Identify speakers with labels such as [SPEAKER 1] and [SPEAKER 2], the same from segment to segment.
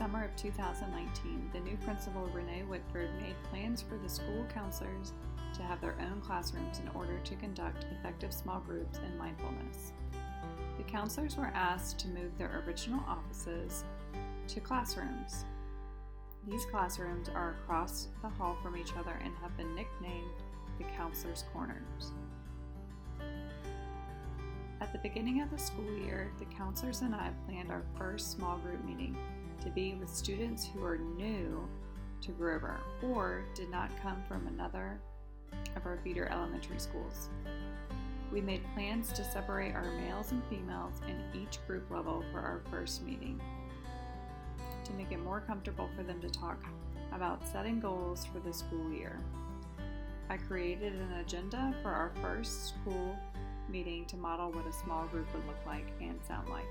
[SPEAKER 1] summer of 2019, the new principal, Renee Whitford, made plans for the school counselors to have their own classrooms in order to conduct effective small groups and mindfulness. The counselors were asked to move their original offices to classrooms. These classrooms are across the hall from each other and have been nicknamed the Counselors' Corners. At the beginning of the school year, the counselors and I planned our first small group meeting to be with students who are new to Grover or did not come from another of our feeder elementary schools. We made plans to separate our males and females in each group level for our first meeting to make it more comfortable for them to talk about setting goals for the school year. I created an agenda for our first school meeting to model what a small group would look like and sound like.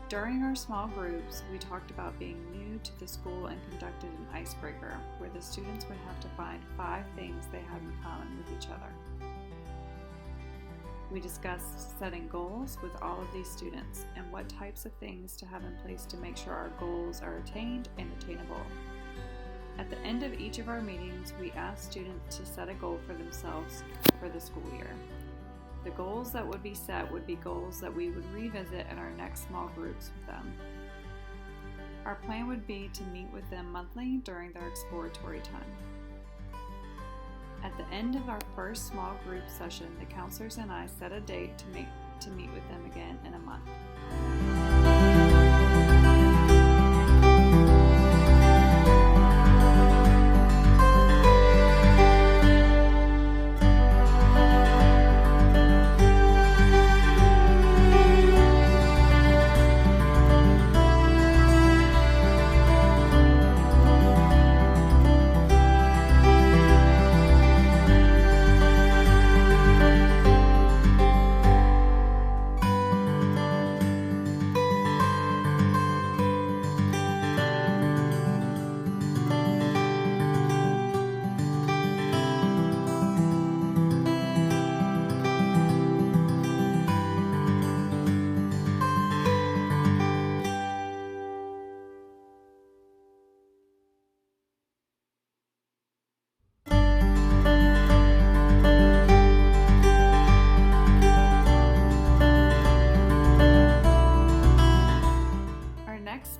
[SPEAKER 1] During our small groups, we talked about being new to the school and conducted an icebreaker where the students would have to find 5 things they had in common with each other. We discussed setting goals with all of these students and what types of things to have in place to make sure our goals are attained and attainable. At the end of each of our meetings, we asked students to set a goal for themselves for the school year. The goals that would be set would be goals that we would revisit in our next small groups with them. Our plan would be to meet with them monthly during their exploratory time. At the end of our first small group session, the counselors and I set a date to meet with them again in a month.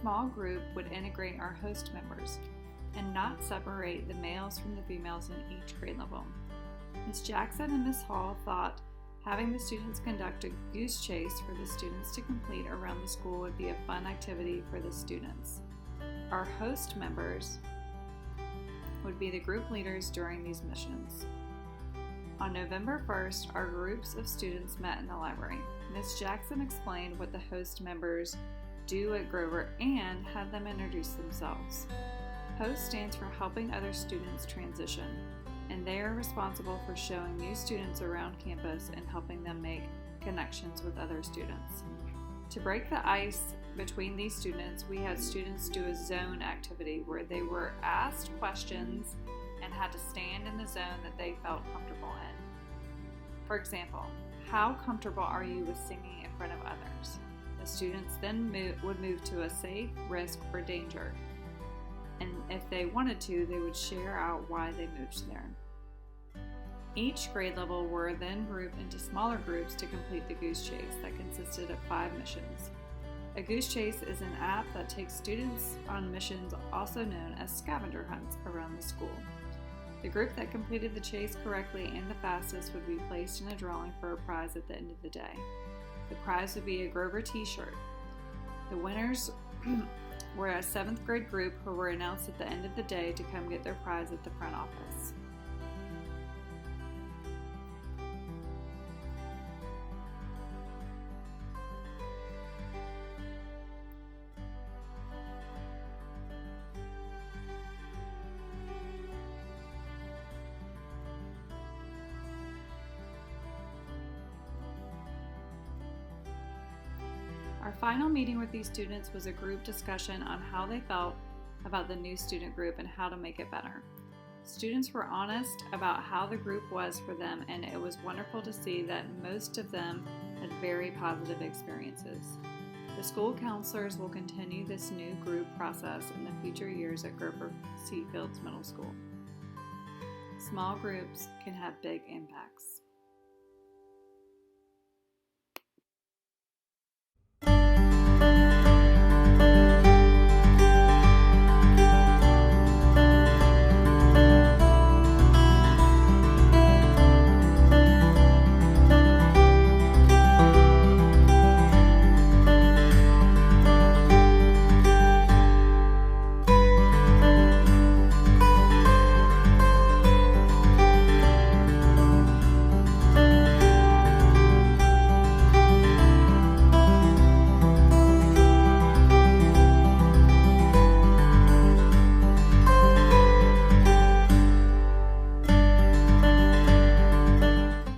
[SPEAKER 1] Small group would integrate our host members and not separate the males from the females in each grade level. Ms. Jackson and Ms. Hall thought having the students conduct a goose chase for the students to complete around the school would be a fun activity for the students. Our host members would be the group leaders during these missions. On November 1st, our groups of students met in the library. Ms. Jackson explained what the host members do at Grover and had them introduce themselves. HOST stands for Helping Other Students Transition, and they are responsible for showing new students around campus and helping them make connections with other students. To break the ice between these students, we had students do a zone activity where they were asked questions and had to stand in the zone that they felt comfortable in. For example, how comfortable are you with singing in front of others? The students then would move to a safe, risk, or danger. And if they wanted to, they would share out why they moved there. Each grade level were then grouped into smaller groups to complete the Goose Chase that consisted of 5 missions. A Goose Chase is an app that takes students on missions, also known as scavenger hunts, around the school. The group that completed the chase correctly and the fastest would be placed in a drawing for a prize at the end of the day. The prize would be a Grover t-shirt. The winners were a 7th grade group who were announced at the end of the day to come get their prize at the front office. Our final meeting with these students was a group discussion on how they felt about the new student group and how to make it better. Students were honest about how the group was for them, and it was wonderful to see that most of them had very positive experiences. The school counselors will continue this new group process in the future years at Gerber C. Fields Middle School. Small groups can have big impacts.